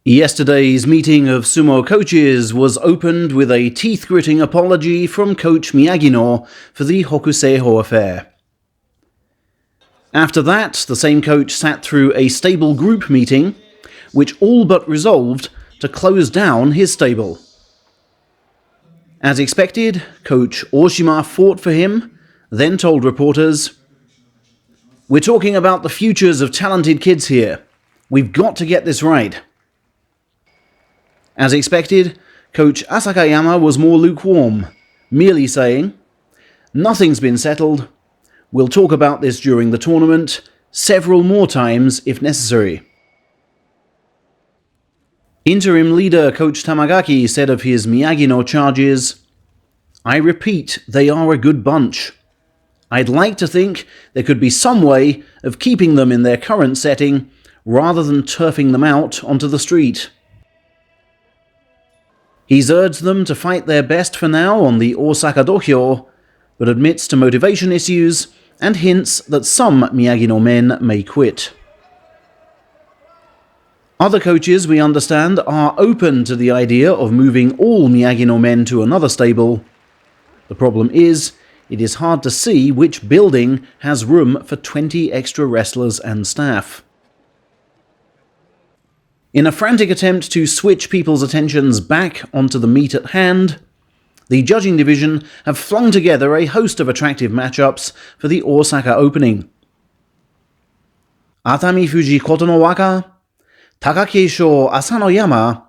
Yesterday's meeting of sumo coaches was opened with a teeth-gritting apology from coach Miyagino for the Hokuseiho affair. After that, the same coach sat through a stable group meeting, which all but resolved to close down his stable. As expected, coach Oshima fought for him, then told reporters, "We're talking about the futures of talented kids here. We've got to get this right." As expected, coach Asakayama was more lukewarm, merely saying, "Nothing's been settled. We'll talk about this during the tournament, several more times if necessary." Interim leader coach Tamagaki said of his Miyagino charges, "I repeat, they are a good bunch. I'd like to think there could be some way of keeping them in their current setting rather than turfing them out onto the street." He's urged them to fight their best for now on the Osaka dohyo, but admits to motivation issues and hints that some Miyagino men may quit. Other coaches, we understand, are open to the idea of moving all Miyagino men to another stable. The problem is, it is hard to see which building has room for 20 extra wrestlers and staff. In a frantic attempt to switch people's attentions back onto the meat at hand, the judging division have flung together a host of attractive matchups for the Osaka opening. Atami Fuji Kotonowaka, Takakeisho Asanoyama,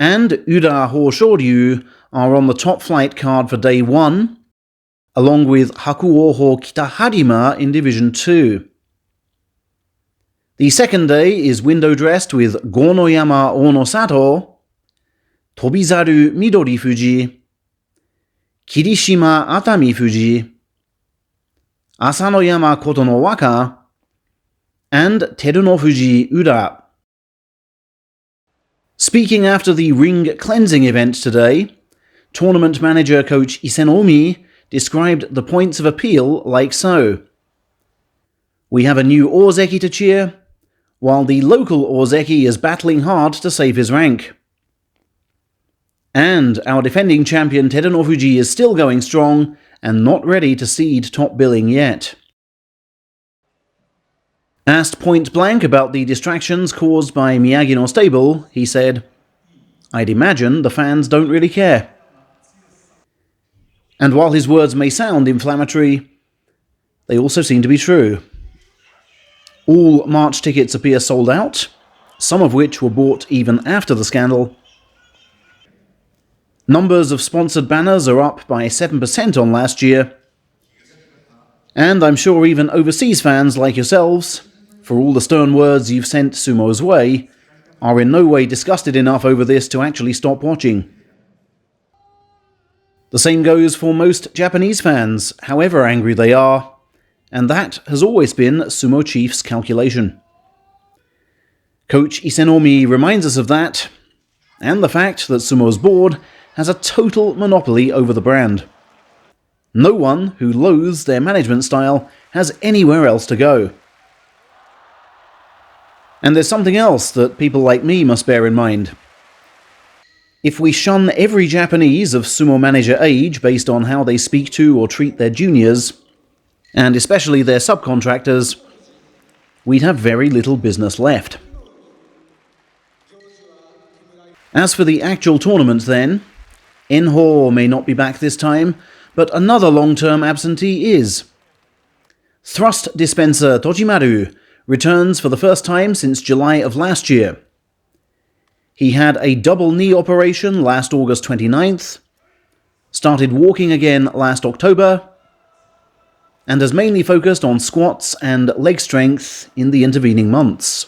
and Uda Hoshoryu are on the top flight card for day 1, along with Hakuho Kitaharima in Division 2. The second day is window-dressed with Gonoyama Onosato, Tobizaru Midori Fuji, Kirishima Atami Fuji, Asanoyama Kotonowaka, and Teruno Fuji Uda. Speaking after the ring cleansing event today, tournament manager coach Isenomi described the points of appeal like so. "We have a new Ozeki to cheer, while the local Ozeki is battling hard to save his rank. And our defending champion Teruno Fuji is still going strong and not ready to cede top billing yet." Asked point blank about the distractions caused by Miyagino Stable, he said, "I'd imagine the fans don't really care." And while his words may sound inflammatory, they also seem to be true. All March tickets appear sold out, some of which were bought even after the scandal. Numbers of sponsored banners are up by 7% on last year. And I'm sure even overseas fans like yourselves, for all the stern words you've sent Sumo's way, are in no way disgusted enough over this to actually stop watching. The same goes for most Japanese fans, however angry they are, and that has always been Sumo Chief's calculation. Coach Isenomi reminds us of that, and the fact that Sumo's board has a total monopoly over the brand. No one who loathes their management style has anywhere else to go. And there's something else that people like me must bear in mind. If we shun every Japanese of sumo manager age based on how they speak to or treat their juniors, and especially their subcontractors, we'd have very little business left. As for the actual tournament then, Enho may not be back this time, but another long-term absentee is. Thrust dispenser Tojimaru returns for the first time since July of last year. He had a double knee operation last August 29th, started walking again last October, and has mainly focused on squats and leg strength in the intervening months.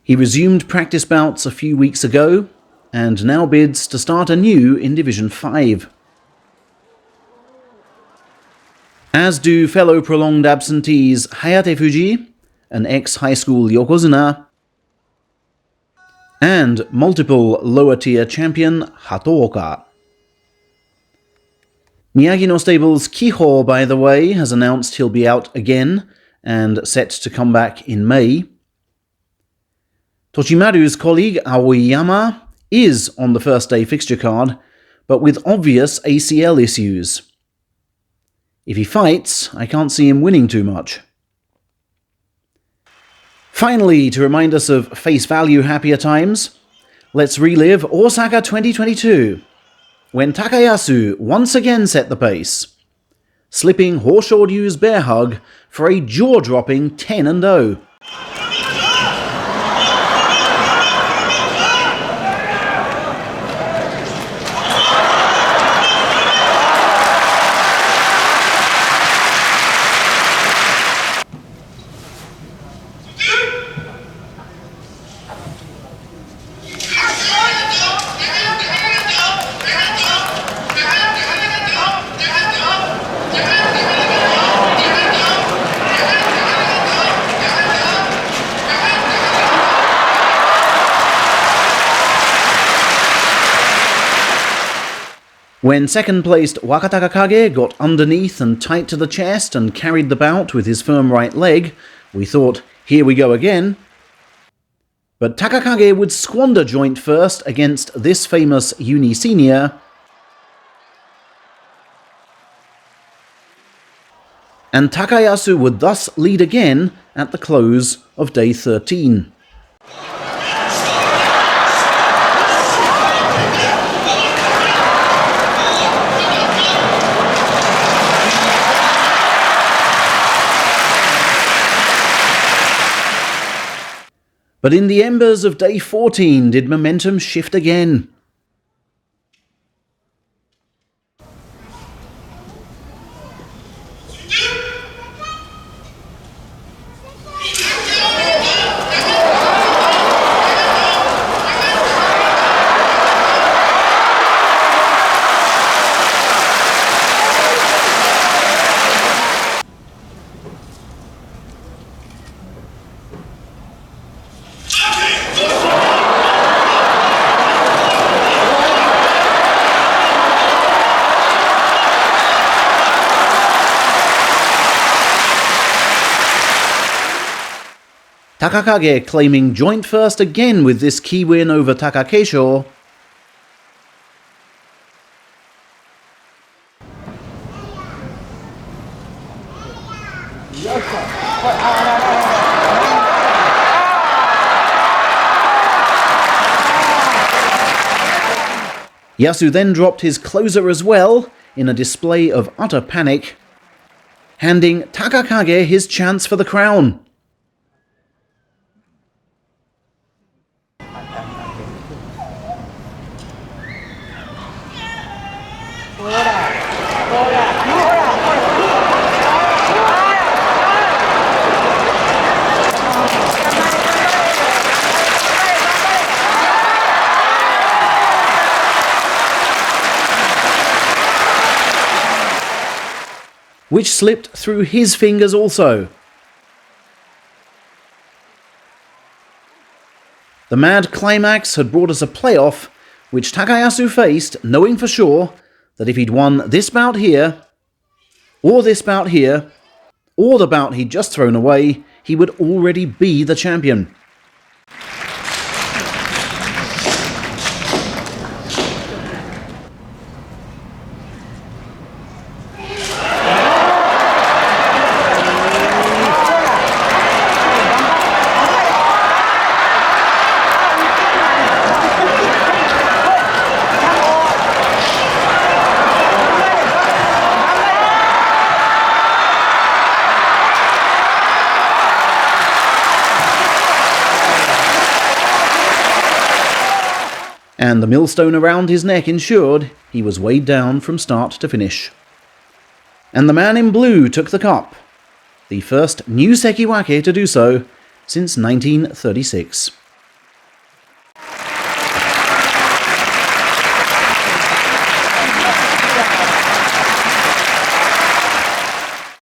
He resumed practice bouts a few weeks ago, and now bids to start anew in Division 5. As do fellow prolonged absentees Hayate Fuji, an ex-high school yokozuna, and multiple lower-tier champion Hatooka. Miyagino Stable's Kiho, by the way, has announced he'll be out again and set to come back in May. Tochimaru's colleague Aoyama is on the first day fixture card, but with obvious ACL issues. If he fights, I can't see him winning too much. Finally, to remind us of face value happier times, let's relive Osaka 2022, when Takayasu once again set the pace, slipping Hoshoryu's bear hug for a jaw-dropping 10-0. When second-placed Wakatakakage got underneath and tight to the chest and carried the bout with his firm right leg, we thought, here we go again. But Takakage would squander joint first against this famous uni senior, and Takayasu would thus lead again at the close of day 13. But in the embers of day 14 did momentum shift again. Takakage claiming joint first again with this key win over Takakeisho. Yasu then dropped his closer as well in a display of utter panic, handing Takakage his chance for the crown. Which slipped through his fingers also. The mad climax had brought us a playoff, which Takayasu faced, knowing for sure that if he'd won this bout here, or this bout here, or the bout he'd just thrown away, he would already be the champion. And the millstone around his neck ensured he was weighed down from start to finish. And the man in blue took the cup, the first new Sekiwake to do so since 1936.